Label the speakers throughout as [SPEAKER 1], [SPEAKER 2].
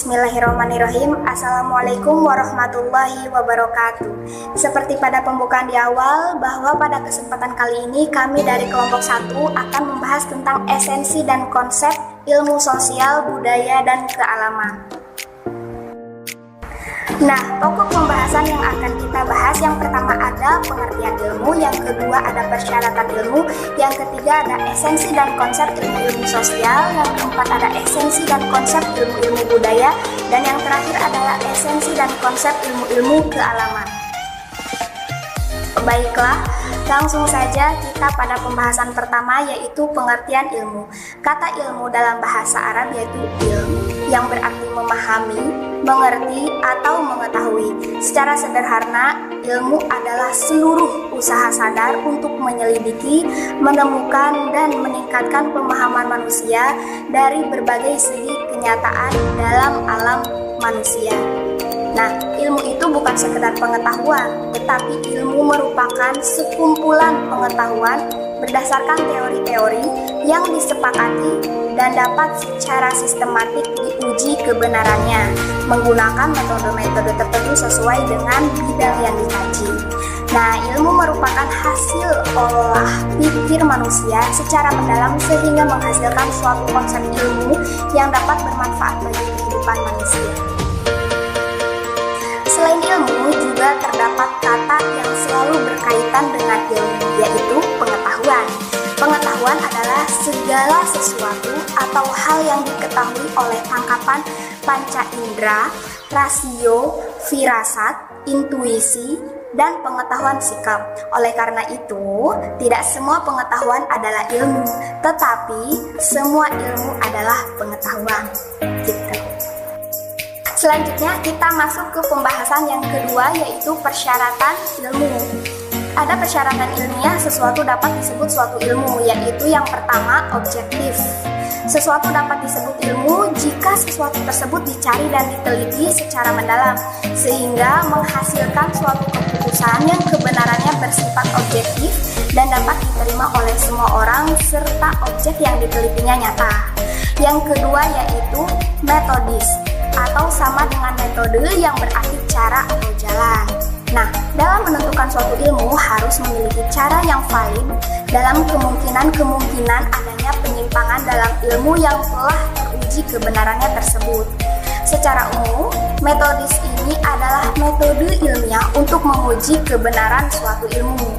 [SPEAKER 1] Bismillahirrahmanirrahim. Assalamualaikum warahmatullahi wabarakatuh. Seperti pada pembukaan di awal, bahwa pada kesempatan kali ini kami dari kelompok 1 akan membahas tentang esensi dan konsep ilmu sosial, budaya, dan kealaman. Nah, pokok pembahasan yang akan kita bahas yang pertama ada pengertian ilmu, yang kedua ada persyaratan ilmu, yang ketiga ada esensi dan konsep ilmu-ilmu sosial, yang keempat ada esensi dan konsep ilmu-ilmu budaya, dan yang terakhir adalah esensi dan konsep ilmu-ilmu kealaman. Baiklah, langsung saja kita pada pembahasan pertama, yaitu pengertian ilmu. Kata ilmu dalam bahasa Arab yaitu ilm, yang berarti memahami, mengerti, atau mengetahui. Secara sederhana, ilmu adalah seluruh usaha sadar untuk menyelidiki, menemukan, dan meningkatkan pemahaman manusia dari berbagai segi kenyataan dalam alam manusia. Nah, ilmu itu bukan sekedar pengetahuan, tetapi ilmu merupakan sekumpulan pengetahuan berdasarkan teori-teori yang disepakati dan dapat secara sistematik diuji kebenarannya menggunakan metode-metode tertentu sesuai dengan bidang yang dikaji. Nah, ilmu merupakan hasil olah pikir manusia secara mendalam sehingga menghasilkan suatu konsep ilmu yang dapat bermanfaat bagi kehidupan manusia. Selain ilmu, juga terdapat kata yang selalu berkaitan dengan ilmu, yaitu pengetahuan. Pengetahuan adalah segala sesuatu atau hal yang diketahui oleh tangkapan panca indera, rasio, firasat, intuisi, dan pengetahuan sikap. Oleh karena itu, tidak semua pengetahuan adalah ilmu, tetapi semua ilmu adalah pengetahuan. Gitu. Selanjutnya kita masuk ke pembahasan yang kedua, yaitu persyaratan ilmu. Ada persyaratan ilmiah sesuatu dapat disebut suatu ilmu, yaitu yang pertama objektif. Sesuatu dapat disebut ilmu jika sesuatu tersebut dicari dan diteliti secara mendalam, sehingga menghasilkan suatu keputusan yang kebenarannya bersifat objektif dan dapat diterima oleh semua orang serta objek yang ditelitinya nyata. Yang kedua yaitu metodis, atau sama dengan metode yang berarti cara atau jalan. Nah, dalam menentukan suatu ilmu harus memiliki cara yang valid dalam kemungkinan adanya penyimpangan dalam ilmu yang telah teruji kebenarannya tersebut. Secara umum, metodis ini adalah metode ilmiah untuk menguji kebenaran suatu ilmu.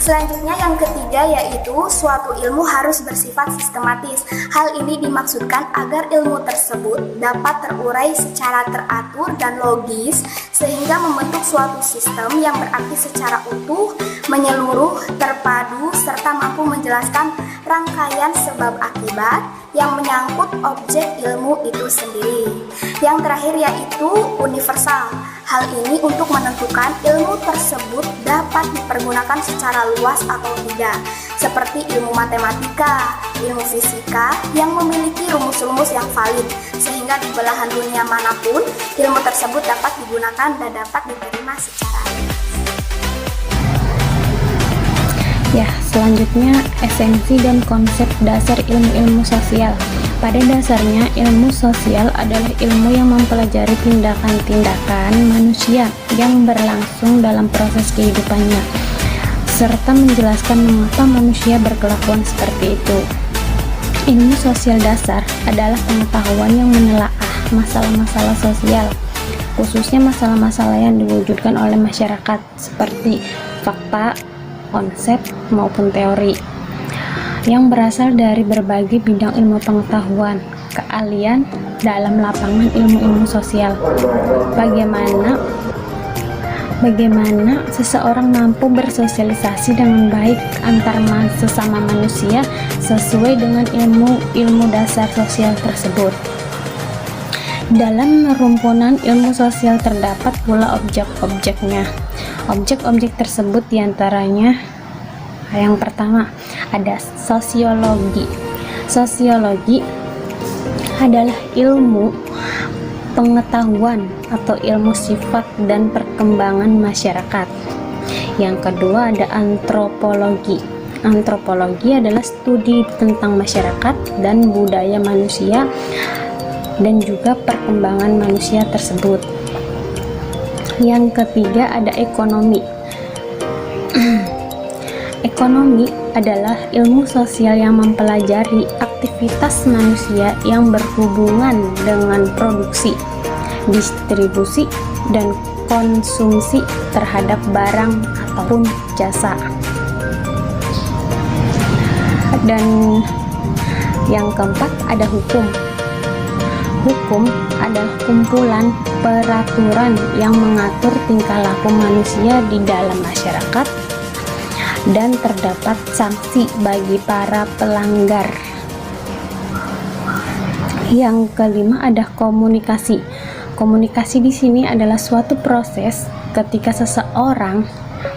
[SPEAKER 1] Selanjutnya yang ketiga yaitu suatu ilmu harus bersifat sistematis. Hal ini dimaksudkan agar ilmu tersebut dapat terurai secara teratur dan logis sehingga membentuk suatu sistem yang berarti secara utuh, menyeluruh, terpadu, serta mampu menjelaskan rangkaian sebab akibat yang menyangkut objek ilmu itu sendiri. Yang terakhir yaitu universal. Hal ini untuk menentukan ilmu tersebut dapat dipergunakan secara luas atau tidak, seperti ilmu matematika, ilmu fisika yang memiliki rumus-rumus yang valid, sehingga di belahan dunia manapun ilmu tersebut dapat digunakan dan dapat diterima secara luas.
[SPEAKER 2] Ya, selanjutnya esensi dan konsep dasar ilmu-ilmu sosial. Pada dasarnya, ilmu sosial adalah ilmu yang mempelajari tindakan-tindakan manusia yang berlangsung dalam proses kehidupannya, serta menjelaskan mengapa manusia berkelakuan seperti itu. Ilmu sosial dasar adalah pengetahuan yang menelaah masalah-masalah sosial, khususnya masalah-masalah yang diwujudkan oleh masyarakat, seperti fakta, konsep, maupun teori yang berasal dari berbagai bidang ilmu pengetahuan, keahlian dalam lapangan ilmu-ilmu sosial. Bagaimana seseorang mampu bersosialisasi dengan baik antar sesama manusia sesuai dengan ilmu dasar sosial tersebut. Dalam rumpunan ilmu sosial terdapat pula objek-objeknya. Objek-objek tersebut diantaranya yang pertama ada sosiologi. Sosiologi adalah ilmu pengetahuan atau ilmu sifat dan perkembangan masyarakat. Yang kedua ada antropologi. Antropologi adalah studi tentang masyarakat dan budaya manusia dan juga perkembangan manusia tersebut. Yang ketiga ada ekonomi. Ekonomi adalah ilmu sosial yang mempelajari aktivitas manusia yang berhubungan dengan produksi, distribusi, dan konsumsi terhadap barang ataupun jasa. Dan yang keempat ada hukum. Hukum adalah kumpulan peraturan yang mengatur tingkah laku manusia di dalam masyarakat dan terdapat sanksi bagi para pelanggar. Yang kelima ada komunikasi. Komunikasi di sini adalah suatu proses ketika seseorang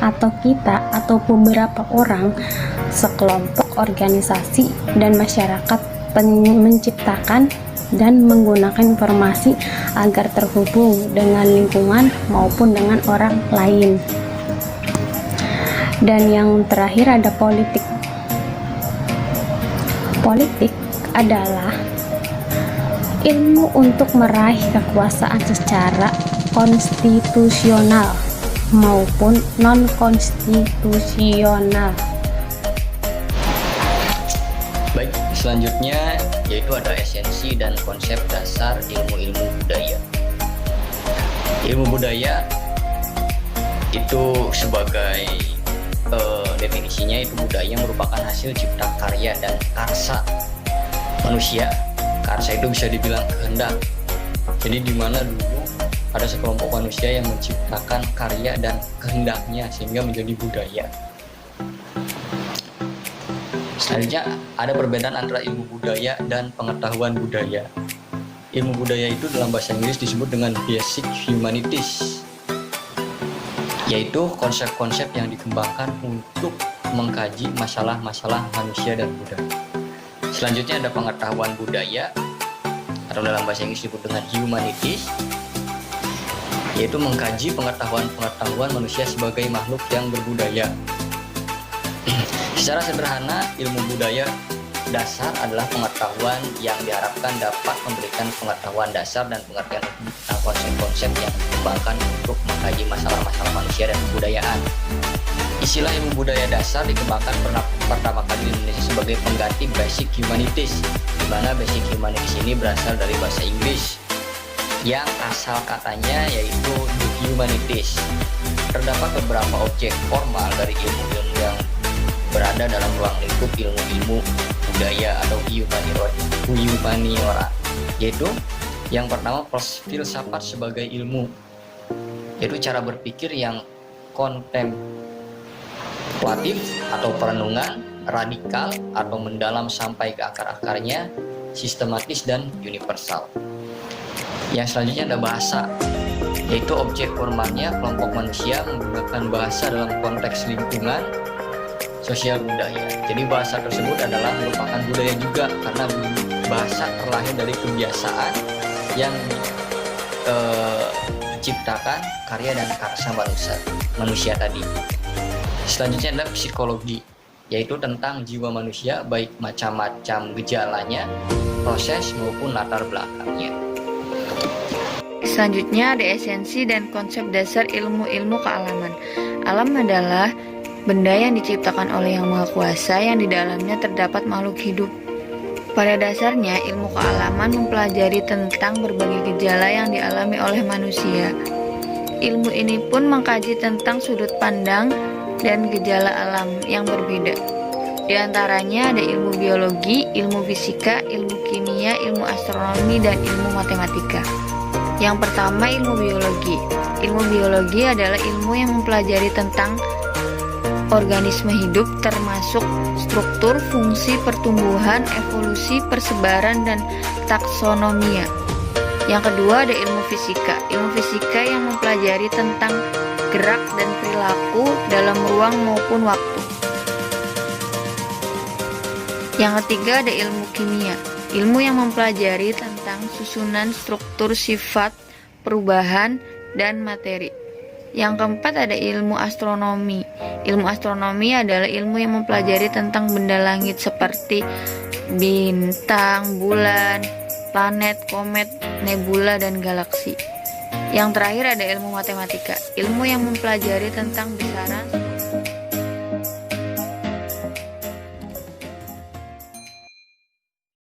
[SPEAKER 2] atau kita atau beberapa orang, sekelompok, organisasi, dan masyarakat menciptakan dan menggunakan informasi agar terhubung dengan lingkungan maupun dengan orang lain. Dan yang terakhir ada politik. Politik adalah ilmu untuk meraih kekuasaan secara konstitusional maupun non-konstitusional.
[SPEAKER 3] Baik, selanjutnya yaitu ada esensi dan konsep dasar ilmu-ilmu budaya. Ilmu budaya itu sebagai definisinya itu budaya merupakan hasil cipta karya dan karsa manusia. Karsa itu bisa dibilang kehendak. Jadi di mana dulu ada sekelompok manusia yang menciptakan karya dan kehendaknya sehingga menjadi budaya. Selanjutnya ada perbedaan antara ilmu budaya dan pengetahuan budaya. Ilmu budaya itu dalam bahasa Inggris disebut dengan basic humanities, yaitu konsep-konsep yang dikembangkan untuk mengkaji masalah-masalah manusia dan budaya. Selanjutnya ada pengetahuan budaya atau dalam bahasa Inggris disebut dengan humanities, yaitu mengkaji pengetahuan manusia sebagai makhluk yang berbudaya. Secara sederhana, ilmu budaya dasar adalah pengetahuan yang diharapkan dapat memberikan pengetahuan dasar dan pengertian tentang konsep-konsep yang dikembangkan untuk mengkaji masalah-masalah manusia dan kebudayaan. Istilah ilmu budaya dasar dikembangkan pertama kali di Indonesia sebagai pengganti basic humanities, di mana basic humanities ini berasal dari bahasa Inggris yang asal katanya yaitu the humanities. Terdapat beberapa objek formal dari ilmu-ilmu yang berada dalam ruang lingkup ilmu-ilmu budaya atau humaniora, yaitu yang pertama filsafat sebagai ilmu, yaitu cara berpikir yang kontemplatif atau perenungan, radikal atau mendalam sampai ke akar-akarnya, sistematis dan universal. Yang selanjutnya ada bahasa, yaitu objek formalnya kelompok manusia menggunakan bahasa dalam konteks lingkungan sosial budaya. Jadi bahasa tersebut adalah merupakan budaya juga karena bahasa terlahir dari kebiasaan yang diciptakan karya dan karsa manusia tadi. Selanjutnya adalah psikologi, yaitu tentang jiwa manusia baik macam-macam gejalanya, proses maupun latar belakangnya.
[SPEAKER 4] Selanjutnya ada esensi dan konsep dasar ilmu-ilmu kealaman. Alam adalah benda yang diciptakan oleh Yang Maha Kuasa yang di dalamnya terdapat makhluk hidup. Pada dasarnya, ilmu kealaman mempelajari tentang berbagai gejala yang dialami oleh manusia. Ilmu ini pun mengkaji tentang sudut pandang dan gejala alam yang berbeda. Di antaranya ada ilmu biologi, ilmu fisika, ilmu kimia, ilmu astronomi, dan ilmu matematika. Yang pertama, ilmu biologi. Ilmu biologi adalah ilmu yang mempelajari tentang organisme hidup termasuk struktur, fungsi, pertumbuhan, evolusi, persebaran, dan taksonomia. Yang kedua ada ilmu fisika. Ilmu fisika yang mempelajari tentang gerak dan perilaku dalam ruang maupun waktu. Yang ketiga ada ilmu kimia. Ilmu yang mempelajari tentang susunan struktur sifat, perubahan, dan materi. Yang keempat ada ilmu astronomi. Ilmu astronomi adalah ilmu yang mempelajari tentang benda langit seperti bintang, bulan, planet, komet, nebula, dan galaksi. Yang terakhir ada ilmu matematika, ilmu yang mempelajari tentang besaran